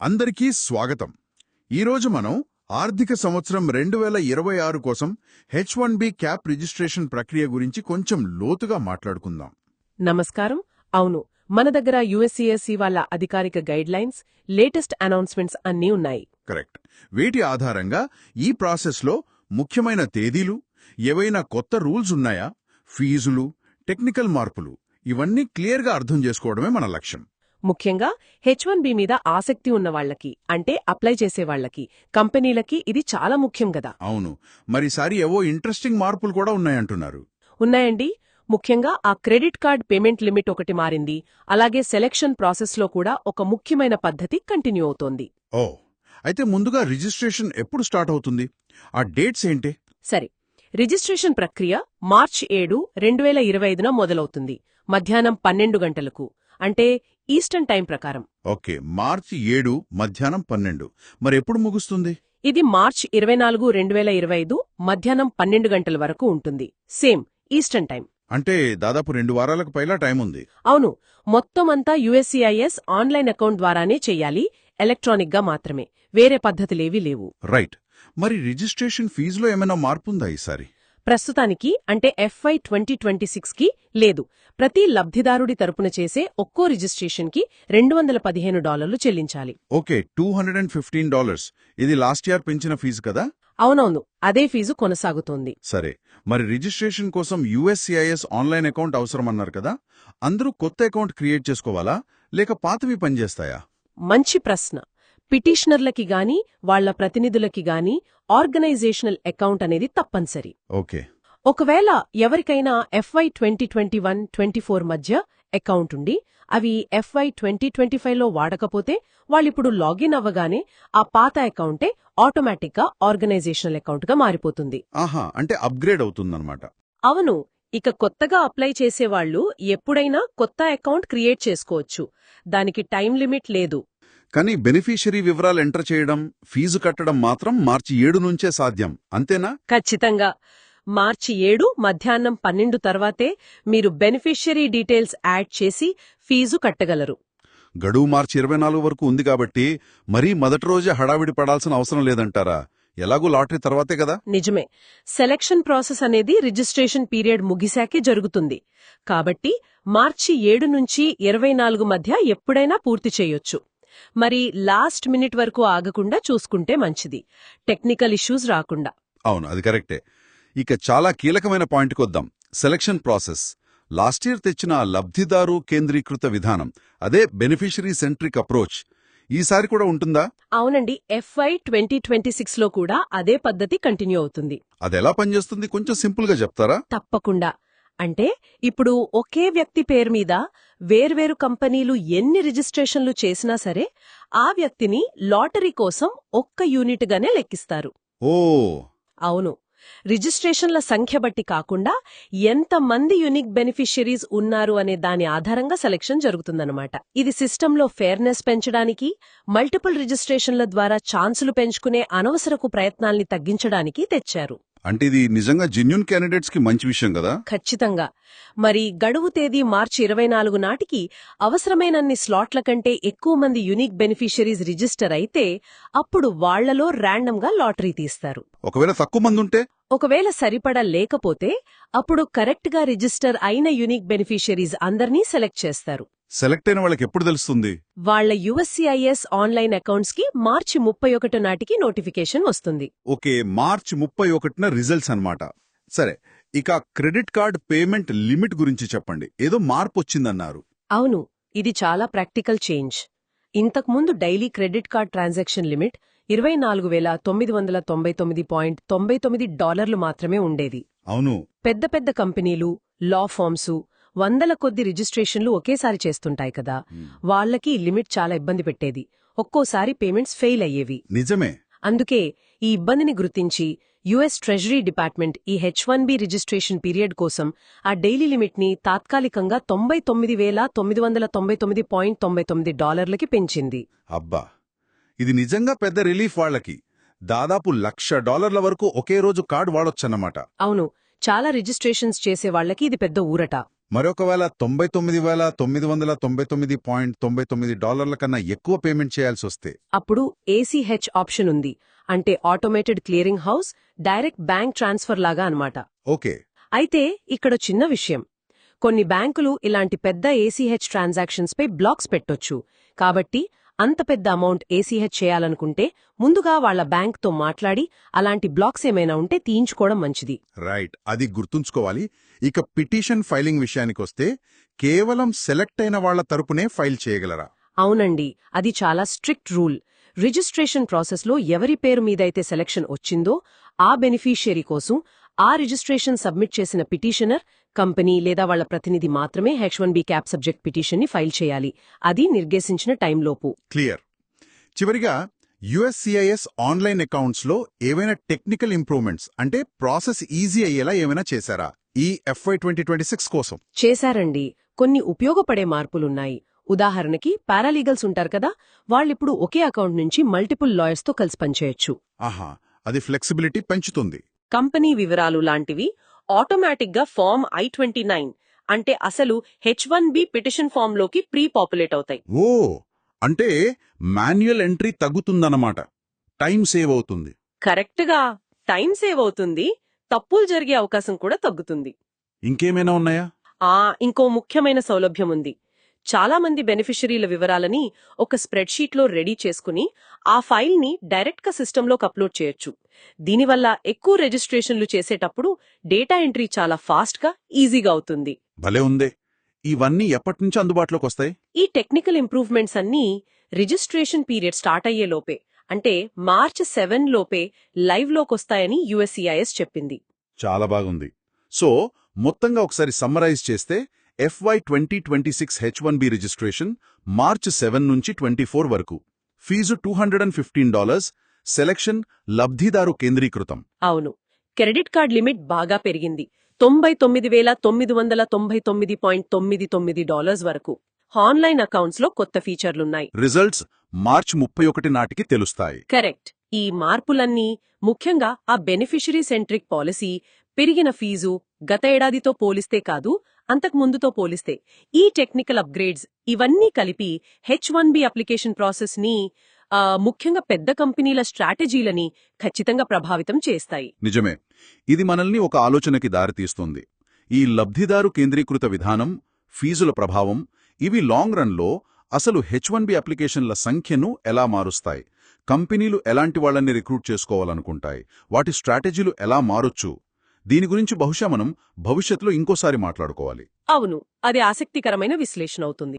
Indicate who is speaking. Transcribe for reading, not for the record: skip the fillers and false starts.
Speaker 1: అందరికీ స్వాగతం. ఈరోజు మనం ఆర్థిక సంవత్సరం 2026 కోసం H1B క్యాప్ రిజిస్ట్రేషన్ ప్రక్రియ గురించి కొంచెం లోతుగా మాట్లాడుకుందాం.
Speaker 2: నమస్కారం. అవును, మన దగ్గర యుఎస్సిఎస్సి వాళ్ళ అధికారిక గైడ్లైన్స్, లేటెస్ట్ అనౌన్స్మెంట్స్ అన్నీ ఉన్నాయి.
Speaker 1: కరెక్ట్. వీటి ఆధారంగా ఈ ప్రాసెస్లో ముఖ్యమైన తేదీలు, ఏవైనా కొత్త రూల్స్ ఉన్నాయా, ఫీజులు, టెక్నికల్ మార్పులు ఇవన్నీ క్లియర్గా అర్థం చేసుకోవడమే మన లక్ష్యం.
Speaker 2: ముఖ్యంగా H1B మీద ఆసక్తి ఉన్న వాళ్లకి, అంటే అప్లై చేసేవాళ్లకి, కంపెనీలకి ఇది చాలా ముఖ్యం కదా.
Speaker 1: అవును, మరిసారి ఏవో ఇంట్రెస్టింగ్ మార్పులు కూడా ఉన్నాయంటున్నారు.
Speaker 2: ఉన్నాయండి. ముఖ్యంగా ఆ క్రెడిట్ కార్డ్ పేమెంట్ లిమిట్ ఒకటి మారింది. అలాగే సెలెక్షన్ ప్రాసెస్లో కూడా ఒక ముఖ్యమైన పద్ధతి కంటిన్యూ అవుతోంది.
Speaker 1: ఓ, అయితే ముందుగా రిజిస్ట్రేషన్ ఎప్పుడు స్టార్ట్ అవుతుంది? ఆ డేట్స్ ఏంటి?
Speaker 2: సరే, రిజిస్ట్రేషన్ ప్రక్రియ మార్చి 7, 2025న మొదలవుతుంది. మధ్యాహ్నం 12 గంటలకు, అంటే ఈస్టర్న్ టైం ప్రకారం.
Speaker 1: ఓకే, మార్చి 7 మధ్యాహ్నం 12. మరి ఎప్పుడు ముగుస్తుంది?
Speaker 2: ఇది మార్చి 24, 2025 మధ్యాహ్నం 12 గంటల వరకు ఉంటుంది. Same eastern time.
Speaker 1: అంటే దాదాపు 2 వారాలకు పైలా టైం ఉంది.
Speaker 2: అవును, మొత్తం అంతా యుఎస్సిఐఎస్ ఆన్లైన్ అకౌంట్ ద్వారానే చెయ్యాలి, ఎలక్ట్రానిక్గా మాత్రమే. వేరే పద్ధతులేవీ లేవు.
Speaker 1: రైట్. మరి రిజిస్ట్రేషన్ ఫీజులో ఏమైనా మార్పుందా ఈసారి?
Speaker 2: ప్రస్తుతానికి, అంటే FY 2026కి లేదు. ప్రతి లబ్ధిదారుడి తరపున చేసే ఒక్కో రిజిస్ట్రేషన్కి $215 చెల్లించాలి.
Speaker 1: ఓకే, $215. ఇది లాస్ట్ ఇయర్ పెంచిన ఫీజు కదా?
Speaker 2: అవునవును, అదే ఫీజు కొనసాగుతోంది.
Speaker 1: సరే, మరి రిజిస్ట్రేషన్ కోసం USCIS ఆన్లైన్ అకౌంట్ అవసరమన్నారు కదా, అందరూ కొత్త అకౌంట్ క్రియేట్ చేసుకోవాలా, లేక పాతవి పనిచేస్తాయా?
Speaker 2: మంచి ప్రశ్న. పిటిషనర్లకి గాని, వాళ్ల ప్రతినిధులకి గాని ఆర్గనైజేషనల్ అకౌంట్ అనేది తప్పనిసరి.
Speaker 1: ఓకే.
Speaker 2: ఒకవేళ ఎవరికైనా FY 2021-24 మధ్య అకౌంట్ ఉండి అవి FY 2025లో వాడకపోతే వాళ్ళిప్పుడు లాగిన్ అవ్వగానే ఆ పాత అకౌంటే ఆటోమేటిక్గా ఆర్గనైజేషనల్ అకౌంట్గా మారిపోతుంది.
Speaker 1: ఆహా, అంటే అప్గ్రేడ్ అవుతుందన్నమాట.
Speaker 2: అవును, ఇక కొత్తగా అప్లై చేసేవాళ్లు ఎప్పుడైనా కొత్త అకౌంట్ క్రియేట్ చేసుకోవచ్చు. దానికి టైం లిమిట్ లేదు.
Speaker 1: కానీ బెనిఫిషియరీ వివరాలు ఎంటర్ చేయడం, ఫీజు కట్టడం మాత్రం మార్చి 7 నుంచే సాధ్యం, అంతేనా?
Speaker 2: ఖచ్చితంగా. మార్చి 7 మధ్యాహ్నం 12 తర్వాతే మీరు బెనిఫిషియరీ డీటెయిల్స్ యాడ్ చేసి ఫీజు కట్టగలరు.
Speaker 1: గడువు మార్చి 24 వరకు ఉంది కాబట్టి మరీ మొదటి రోజే హడావిడి పడాల్సిన అవసరం లేదంటారా? ఎలాగూ లాటరీ తర్వాతే కదా?
Speaker 2: నిజమే. సెలక్షన్ ప్రాసెస్ అనేది రిజిస్ట్రేషన్ పీరియడ్ ముగిశాకే జరుగుతుంది. కాబట్టి మార్చి 7 నుంచి 24 మధ్య ఎప్పుడైనా పూర్తి చేయొచ్చు. మరి లాస్ట్ మినిట్ వరకు ఆగకుండా చూసుకుంటే మంచిది, టెక్నికల్ ఇష్యూస్ రాకుండా.
Speaker 1: అవును, అది కరెక్టే. ఇక చాలా కీలకమైన పాయింట్కొద్దాం, సెలక్షన్ ప్రాసెస్. లాస్ట్ ఇయర్ తెచ్చిన లబ్ధిదారు కేంద్రీకృత విధానం, అదే బెనిఫిషరీ సెంట్రిక్ అప్రోచ్, ఈసారి కూడా ఉంటుందా?
Speaker 2: అవునండి, FY 2026లో కూడా అదే పద్ధతి కంటిన్యూ అవుతుంది.
Speaker 1: అదెలా పనిచేస్తుంది, కొంచెం సింపుల్గా చెప్తారా?
Speaker 2: తప్పకుండా. అంటే ఇప్పుడు ఒకే వ్యక్తి పేరు మీద వేర్వేరు కంపెనీలు ఎన్ని రిజిస్ట్రేషన్లు చేసినా సరే ఆ వ్యక్తిని లాటరీ కోసం ఒక్క యూనిట్గానే లెక్కిస్తారు.
Speaker 1: ఓ,
Speaker 2: అవును, రిజిస్ట్రేషన్ల సంఖ్య బట్టి కాకుండా ఎంతమంది యూనిక్ బెనిఫిషియరీస్ ఉన్నారు అనే దాని ఆధారంగా సెలక్షన్ జరుగుతుందన్నమాట. ఇది సిస్టంలో ఫెయిర్నెస్ పెంచడానికి, మల్టిపుల్ రిజిస్ట్రేషన్ల ద్వారా ఛాన్సులు పెంచుకునే అనవసరపు ప్రయత్నాల్ని తగ్గించడానికి తెచ్చారు.
Speaker 1: అంటే ఇది నిజంగా జెన్యూన్ క్యాండిడేట్స్ కి మంచి విషయం కదా?
Speaker 2: ఖచ్చితంగా. మరి గడువు తేదీ మార్చి 24 నాటికి అవసరమైనన్ని స్లాట్ల కంటే ఎక్కువ మంది యూనిక్ బెనిఫిషరీస్ రిజిస్టర్ అయితే అప్పుడు వాళ్లలో ర్యాండమ్గా లాటరీ తీస్తారు.
Speaker 1: ఒకవేళ తక్కువ మంది ఉంటే?
Speaker 2: ఒకవేళ సరిపడా లేకపోతే అప్పుడు కరెక్ట్గా రిజిస్టర్ అయిన యూనిక్ బెనిఫిషరీస్ అందర్నీ సెలెక్ట్ చేస్తారు.
Speaker 1: సెలెక్ట్ అయిన వాళ్ళకి ఎప్పుడు తెలుస్తుంది?
Speaker 2: వాళ్ల USCIS ఆన్లైన్ అకౌంట్స్ కి మార్చి 31 నాటికి నోటిఫికేషన్ వస్తుంది.
Speaker 1: ఓకే, మార్చి 31న రిజల్ట్స్ అన్నమాట. సరే, ఇక క్రెడిట్ కార్డ్ పేమెంట్ లిమిట్ గురించి చెప్పండి. ఏదో మార్పు వచ్చిందన్నారు.
Speaker 2: అవును, ఇది చాలా ప్రాక్టికల్ చేంజ్. ఇంతకుముందు daily credit card transaction limit $24,999.99 మాత్రమే ఉండేది.
Speaker 1: అవును,
Speaker 2: పెద్ద పెద్ద కంపెనీలు, లా ఫార్మ్సు, వందల కొద్ది రిజిస్ట్రేషన్లు ఒకేసారి చేస్తుంటాయి కదా, వాళ్లకి ఈ లిమిట్ చాలా ఇబ్బంది పెట్టేది. ఒక్కోసారి పేమెంట్స్ ఫెయిల్ అయ్యేవి.
Speaker 1: నిజమే.
Speaker 2: అందుకే ఈ ఇబ్బందిని గుర్తించి యుఎస్ ట్రెజరీ డిపార్ట్మెంట్ ఈ H1B రిజిస్ట్రేషన్ పీరియడ్ కోసం ఆ డైలీ లిమిట్ని తాత్కాలికంగా $99,999.99 పెంచింది.
Speaker 1: అబ్బా, ఇది నిజంగా పెద్ద రిలీఫ్ వాళ్ళకి. దాదాపు $1,00,000 వరకు ఒకే రోజు కార్డు వాడొచ్చన్నమాట.
Speaker 2: అవును, చాలా రిజిస్ట్రేషన్స్ చేసే వాళ్లకి ఇది పెద్ద ఊరట.
Speaker 1: మరొకవేళ $99,999.99 కన్నా ఎక్కువ పేమెంట్ చేయాల్సి వస్తే
Speaker 2: అప్పుడు ఏసీహెచ్ ఆప్షన్ ఉంది. అంటే automated clearing house, direct bank transfer లాగా అన్నమాట.
Speaker 1: ఓకే.
Speaker 2: అయితే ఇక్కడ చిన్న విషయం. కొన్ని బ్యాంకులు ఇలాంటి పెద్ద ఏసీహెచ్ ట్రాన్సాక్షన్స్ పై బ్లాక్స్ పెట్టొచ్చు. కాబట్టి అంత పెద్ద అమౌంట్ ఏసీహెచ్ చేయాలనుకుంటే ముందుగా వాళ్ల బ్యాంక్తో మాట్లాడి అలాంటి బ్లాక్స్ ఏమైనా ఉంటే తీయించుకోవడం మంచిది.
Speaker 1: రైట్, అది గుర్తుంచుకోవాలి. ఇక పిటిషన్ ఫైలింగ్ విషయానికొస్తే కేవలం సెలెక్ట్ అయిన వాళ్ల తరపునే ఫైల్ చేయగలరా?
Speaker 2: అవునండి, అది చాలా స్ట్రిక్ట్ రూల్. రిజిస్ట్రేషన్ ప్రాసెస్లో ఎవరి పేరు మీదైతే సెలక్షన్ వచ్చిందో ఆ బెనిఫిషియరీ కోసం ఆ రిజిస్ట్రేషన్ సబ్మిట్ చేసిన పిటిషనర్, కంపెనీ లేదా వాళ్ల ప్రతినిధి మాత్రమే H1B క్యాప్ సబ్జెక్ట్ పిటిషన్ని ఫైల్ చేయాలి. అది నిర్దేశించిన టైంలోపు.
Speaker 1: క్లియర్. చివరిగా USCIS ఆన్లైన్ అకౌంట్స్లో ఏవైనా టెక్నికల్ ఇంప్రూవ్మెంట్స్ అంటే ప్రాసెస్ ఈజీ అయ్యేలా ఏమైనా చేశారా ఈ FY 2026 కోసం?
Speaker 2: చేశారండి. కొన్ని ఉపయోగపడే మార్పులున్నాయి. ఉదాహరణకి పారాలీగల్స్ ఉంటారు కదా, వాళ్ళిప్పుడు ఒకే అకౌంట్ నుంచి మల్టిపుల్ లాయర్స్తో కలిసి పనిచేయొచ్చు.
Speaker 1: ఆహా, అది ఫ్లెక్సిబిలిటీ పెంచుతుంది.
Speaker 2: కంపెనీ వివరాలు లాంటివి ఆటోమేటిక్గా ఫామ్ I-29 అంటే అసలు H1B పిటిషన్ ఫామ్లోకి పాపులేట్ అవుతాయి.
Speaker 1: ఓ, అంటే మాన్యువల్ ఎంట్రీ తగ్గుతుందన్నమాట. టైం సేవ్ అవుతుంది.
Speaker 2: కరెక్ట్గా టైం సేవ్ అవుతుంది, తప్పులు జరిగే అవకాశం కూడా తగ్గుతుంది.
Speaker 1: ఇంకేమైనా ఉన్నాయా?
Speaker 2: ఇంకో ముఖ్యమైన సౌలభ్యం ఉంది. చాలా మంది బెనిఫిషరీల వివరాలని ఒక స్ప్రెడ్షీట్లో రెడీ చేసుకుని ఆ ఫైల్ని డైరెక్ట్గా సిస్టంలోకి అప్లోడ్ చేయొచ్చు. దీనివల్ల ఎక్కువ రిజిస్ట్రేషన్లు చేసేటప్పుడు డేటా ఎంట్రీ చాలా ఫాస్ట్గా, ఈజీగా అవుతుంది.
Speaker 1: భలే ఉందే. ఇవన్నీ ఎప్పటినుంచి అందుబాటులోకి వస్తాయి?
Speaker 2: ఈ టెక్నికల్ ఇంప్రూవ్మెంట్స్ అన్నీ రిజిస్ట్రేషన్ పీరియడ్ స్టార్ట్ అయ్యే లోపే, అంటే March 7 లోపే లైవ్లోకొస్తాయని USCIS చెప్పింది.
Speaker 1: చాలా బాగుంది. సో మొత్తంగా ఒకసారి సమ్మరైజ్ చేస్తే FY 2026 H1B రిజిస్ట్రేషన్ March 7 నుంచి 24 వరకు. ఫీజు $215. సెలక్షన్ లబ్ధిదారు కేంద్రీకృతం.
Speaker 2: అవును, క్రెడిట్ కార్డ్ లిమిట్ బాగా పెరిగింది. $99,999.99 వరకు. ఆన్లైన్ అకౌంట్స్లో కొత్త ఫీచర్లున్నాయి.
Speaker 1: రిజల్ట్స్ March 31 నాటికి తెలుస్తాయి.
Speaker 2: కరెక్ట్. ఈ మార్పులన్నీ ముఖ్యంగా ఆ బెనిఫిషరీ సెంట్రిక్ పాలసీ, పెరిగిన ఫీజు, గత ఏడాదితో పోలిస్తే కాదు, అంతకుముందుతో పోలిస్తే ఈ టెక్నికల్ అప్గ్రేడ్స్ ఇవన్నీ కలిపి H1B అప్లికేషన్ ప్రాసెస్ని, ముఖ్యంగా పెద్ద కంపెనీల స్ట్రాటజీలని ఖచ్చితంగా ప్రభావితం చేస్తాయి.
Speaker 1: నిజమే. ఇది మనల్ని ఒక ఆలోచనకి దారితీస్తుంది. ఈ లబ్ధిదారు కేంద్రీకృత విధానం, ఫీజుల ప్రభావం, ఇవి లాంగ్ రన్లో అసలు H1B అప్లికేషన్ల సంఖ్యను ఎలా మారుస్తాయి, కంపెనీలు ఎలాంటి వాళ్ళని రిక్రూట్ చేసుకోవాలనుకుంటాయి, వాటి స్ట్రాటజీలు ఎలా మారొచ్చు, దీని గురించి బహుశా మనం భవిష్యత్తులో ఇంకోసారి మాట్లాడుకోవాలి.
Speaker 2: అవును, అది ఆసక్తికరమైన విశ్లేషణ అవుతుంది.